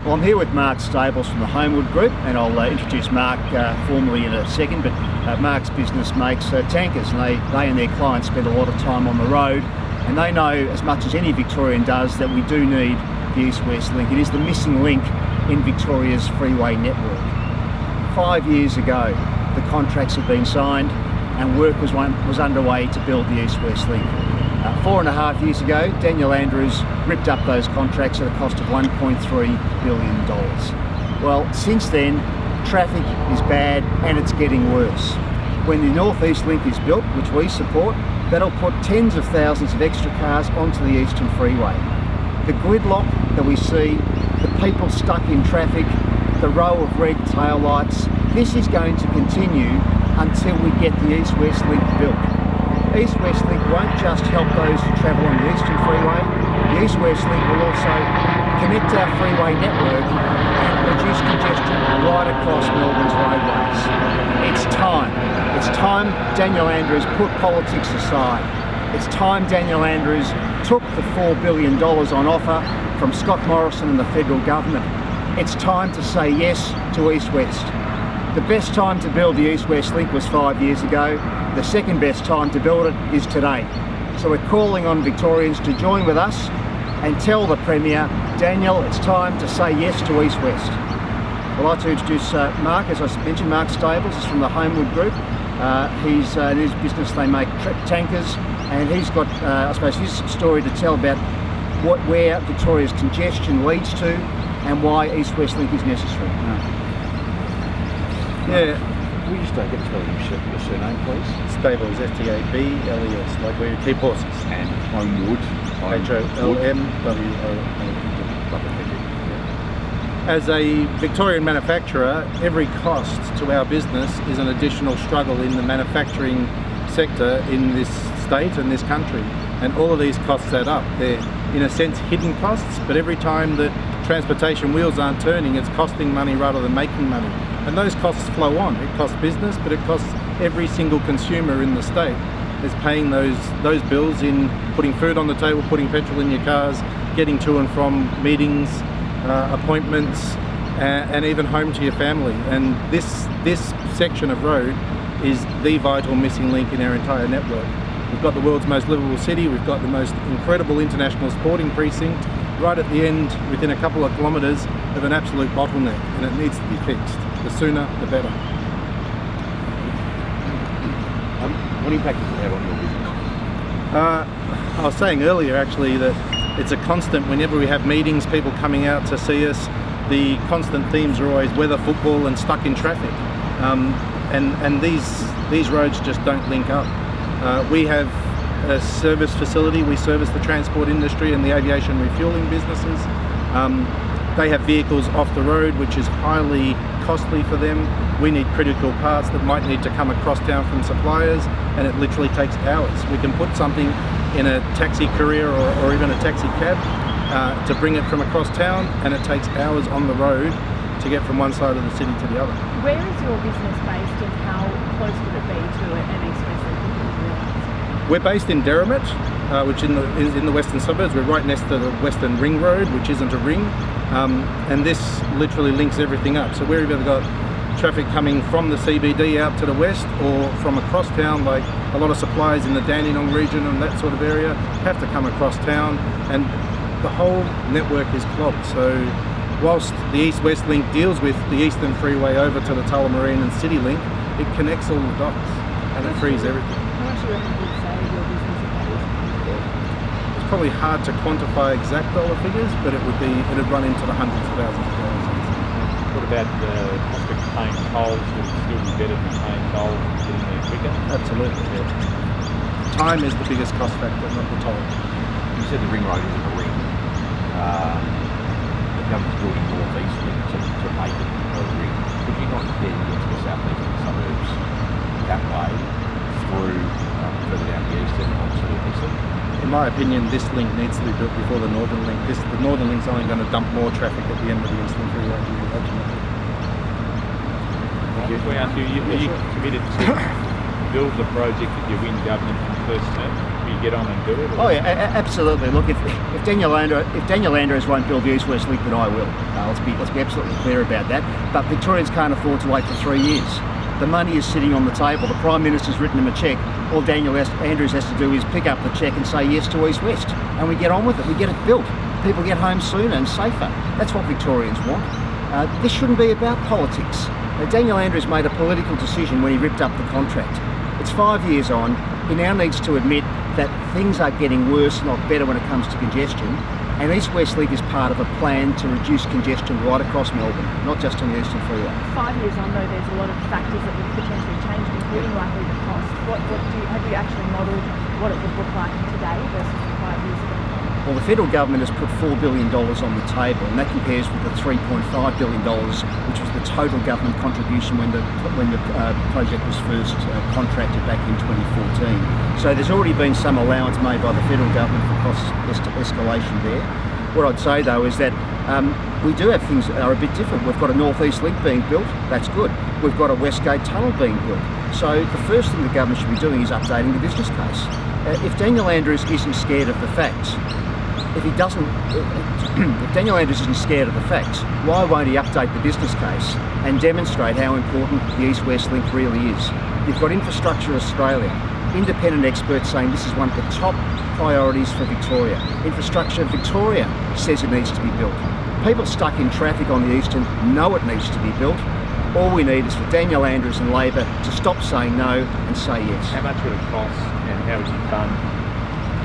Well, I'm here with Mark Stables from the Homewood Group, and I'll introduce Mark formally in a second, but Mark's business makes tankers, and they and their clients spend a lot of time on the road, and they know as much as any Victorian does that we do need the East-West Link. It is the missing link in Victoria's freeway network. 5 years ago, the contracts had been signed and work was underway to build the East-West Link. 4.5 years ago, Daniel Andrews ripped up those contracts at a cost of $1.3 billion. Well, since then, traffic is bad and it's getting worse. When the North East Link is built, which we support, that'll put tens of thousands of extra cars onto the Eastern Freeway. The gridlock that we see, the people stuck in traffic, the row of red taillights, this is going to continue until we get the East-West Link built. East-West Link won't just help those who travel on the Eastern Freeway. The East-West Link will also connect our freeway network and reduce congestion right across Melbourne's roadways. It's time. It's time Daniel Andrews put politics aside. It's time Daniel Andrews took the $4 billion on offer from Scott Morrison and the federal government. It's time to say yes to East-West. The best time to build the East-West Link was 5 years ago. The second best time to build it is today. So we're calling on Victorians to join with us and tell the Premier, Daniel, it's time to say yes to East-West. I'd like to introduce Mark, as I mentioned. Mark Stables is from the Homewood Group. He's in his business, they make tankers, and he's got, I suppose, his story to tell about where Victoria's congestion leads to and why East-West Link is necessary. Yeah. Can we just get to spell your surname, please? Stables, S-T-A-B-L-E-S, like where you keep horses. And Homewood. H-O-L-M-W-O. As a Victorian manufacturer, every cost to our business is an additional struggle in the manufacturing sector in this state and this country. And all of these costs add up. They're, in a sense, hidden costs, but every time that transportation wheels aren't turning, it's costing money rather than making money. And those costs flow on. It costs business, but it costs every single consumer in the state is paying those bills in putting food on the table, putting petrol in your cars, getting to and from meetings, appointments, and even home to your family. And this section of road is the vital missing link in our entire network. We've got the world's most livable city, we've got the most incredible international sporting precinct, right at the end, within a couple of kilometres of an absolute bottleneck, and it needs to be fixed. The sooner, the better. What impact does it have on your business? I was saying earlier actually that it's a constant whenever we have meetings, people coming out to see us. The constant themes are always weather, football and stuck in traffic. And these roads just don't link up. We have a service facility, we service the transport industry and the aviation refueling businesses. They have vehicles off the road, which is highly costly for them. We need critical parts that might need to come across town from suppliers, and it literally takes hours. We can put something in a taxi courier or even a taxi cab to bring it from across town, and it takes hours on the road to get from one side of the city to the other. Where is your business based and how close would it be to an East-West Link? We're based in Derrimut, which is in the western suburbs. We're right next to the Western Ring Road, which isn't a ring, and this literally links everything up. So where you've either got traffic coming from the CBD out to the west or from across town, like a lot of suppliers in the Dandenong region and that sort of area have to come across town, and the whole network is clogged. So whilst the East-West Link deals with the Eastern Freeway over to the Tullamarine and City Link, it connects all the dots and it frees everything. How much do you reckon you'd say your business is? It's probably hard to quantify exact dollar figures, but it'd run into the hundreds of thousands of dollars. What about the prospect of paying tolls? Would it still be better than paying tolls and getting there quicker? Absolutely, yeah. Time is the biggest cost factor, not the toll. You said the ring road isn't a ring. The government's building North East Link to make it a ring. Could you not then get to the southeastern suburbs that way through further down the eastern onto the eastern? In my opinion, this link needs to be built before the northern link. The northern link's only going to dump more traffic at the end of the Eastern Freeway ultimately. If we ask you, are you committed to build the project that you win government from the first term? you get on and do it? Oh yeah, absolutely. Look, if Daniel Andrews won't build the East West Link, then I will. Let's be absolutely clear about that. But Victorians can't afford to wait for 3 years. The money is sitting on the table. The Prime Minister's written him a cheque. All Daniel Andrews has to do is pick up the cheque and say yes to East West, and we get on with it. We get it built. People get home sooner and safer. That's what Victorians want. This shouldn't be about politics. Daniel Andrews made a political decision when he ripped up the contract. It's 5 years on. He now needs to admit that things are getting worse, not better, when it comes to congestion. And East West Link is part of a plan to reduce congestion right across Melbourne, not just on the Eastern Freeway. 5 years on, though, there's a lot of factors that would potentially change, including likely the cost. Have you actually modelled what it would look like today versus 5 years ago? Well, the federal government has put $4 billion on the table, and that compares with the $3.5 billion, which was the total government contribution when the project was first contracted back in 2014. So there's already been some allowance made by the federal government for cost escalation there. What I'd say, though, is that we do have things that are a bit different. We've got a North East Link being built. That's good. We've got a West Gate Tunnel being built. So the first thing the government should be doing is updating the business case. If Daniel Andrews isn't scared of the facts, if Daniel Andrews isn't scared of the facts, why won't he update the business case and demonstrate how important the East West Link really is? You've got Infrastructure Australia, independent experts saying this is one of the top priorities for Victoria. Infrastructure Victoria says it needs to be built. People stuck in traffic on the Eastern know it needs to be built. All we need is for Daniel Andrews and Labor to stop saying no and say yes. How much would it cost, and how would you fund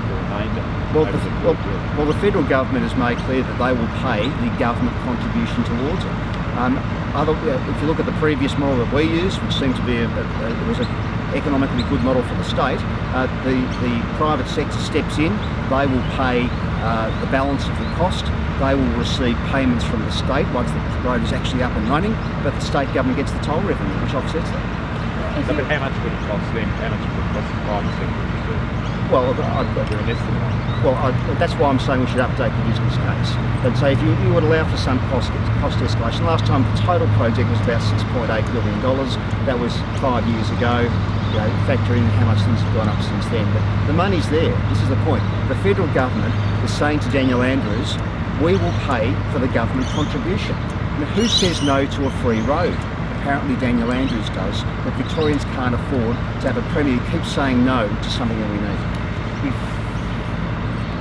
the remainder? Well, the federal government has made clear that they will pay the government contribution towards it. If you look at the previous model that we used, which seemed to be it was an economically good model for the state, the private sector steps in. They will pay the balance of the cost. They will receive payments from the state once the road is actually up and running, but the state government gets the toll revenue, which offsets that. So, but how much would it cost them? How much would it cost the private sector to do? Well, Well, that's why I'm saying we should update the business case. And say if you would allow for some cost escalation. Last time the total project was about $6.8 billion. That was 5 years ago. You know, factor in how much things have gone up since then. But the money's there. This is the point. The federal government is saying to Daniel Andrews, we will pay for the government contribution. Now, who says no to a free road? Apparently Daniel Andrews does, but Victorians can't afford to have a Premier who keeps saying no to something that we need. if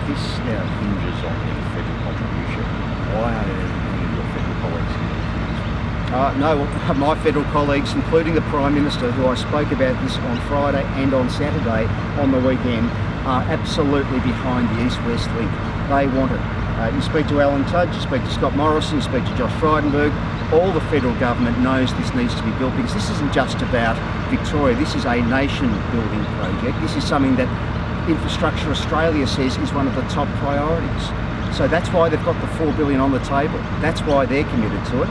this now hinges on the federal contribution, why aren't any of your federal colleagues here? No, my federal colleagues, including the Prime Minister, who I spoke about this on Friday and on Saturday on the weekend, are absolutely behind the East-West Link. They want it. You speak to Alan Tudge, you speak to Scott Morrison, you speak to Josh Frydenberg, all the federal government knows this needs to be built because this isn't just about Victoria, this is a nation-building project. This is something that Infrastructure Australia says is one of the top priorities. So that's why they've got the $4 billion on the table. That's why they're committed to it.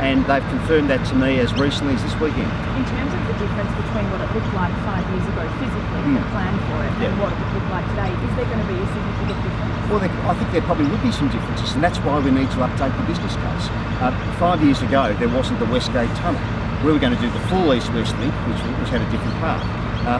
And they've confirmed that to me as recently as this weekend. In terms of the difference between what it looked like 5 years ago physically, the plan for it, and what it would look like today, is there going to be a significant difference? Well, I think there probably would be some differences, and that's why we need to update the business case. 5 years ago, there wasn't the West Gate Tunnel. We were going to do the full East-West Link, which had a different path.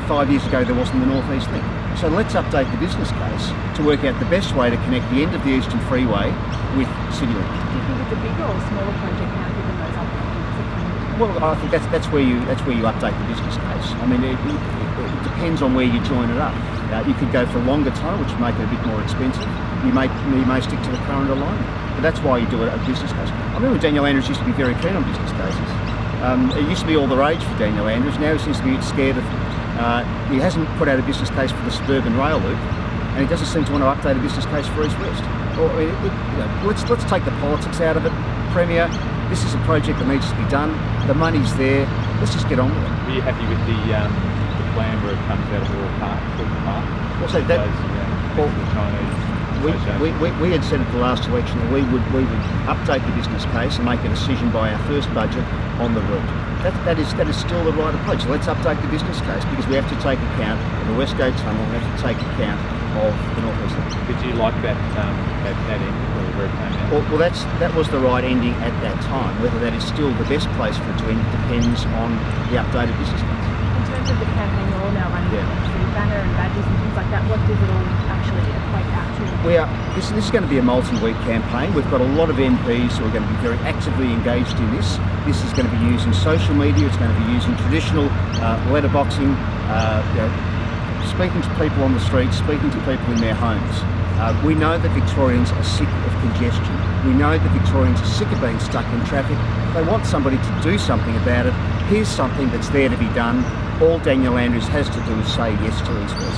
5 years ago, there wasn't the North East Link. So let's update the business case to work out the best way to connect the end of the Eastern Freeway with CityLink. Do you think it's a bigger or smaller project now, given those updates? Well, I think that's where you update the business case. I mean, it depends on where you join it up. You could go for a longer tunnel, which would make it a bit more expensive. You may stick to the current alignment, but that's why you do a business case. I remember Daniel Andrews used to be very keen on business cases. It used to be all the rage for Daniel Andrews. Now he seems to be scared of. He hasn't put out a business case for the suburban rail loop, and he doesn't seem to want to update a business case for East West. Let's take the politics out of it, Premier. This is a project that needs to be done. The money's there. Let's just get on with it. Are you happy with the plan where it comes out of Royal Park, Fulton Park? Also, that the Chinese. We had said at the last election that we would update the business case and make a decision by our first budget on the route. That is still the right approach. So let's update the business case because we have to take account of the West Gate Tunnel. We have to take account of the North East Link. Did you like that ending where it came out? Well, that was the right ending at that time. Whether that is still the best place for it to end depends on the updated business case. In terms of the campaign you're all now running, banner and badges and things like that, what does it all actually equate out to? This is going to be a multi-week campaign. We've got a lot of MPs who are going to be very actively engaged in this. This is going to be using social media. It's going to be using traditional letterboxing, speaking to people on the streets, speaking to people in their homes. We know that Victorians are sick of congestion. We know that Victorians are sick of being stuck in traffic. They want somebody to do something about it. Here's something that's there to be done. All Daniel Andrews has to do is say yes to East West.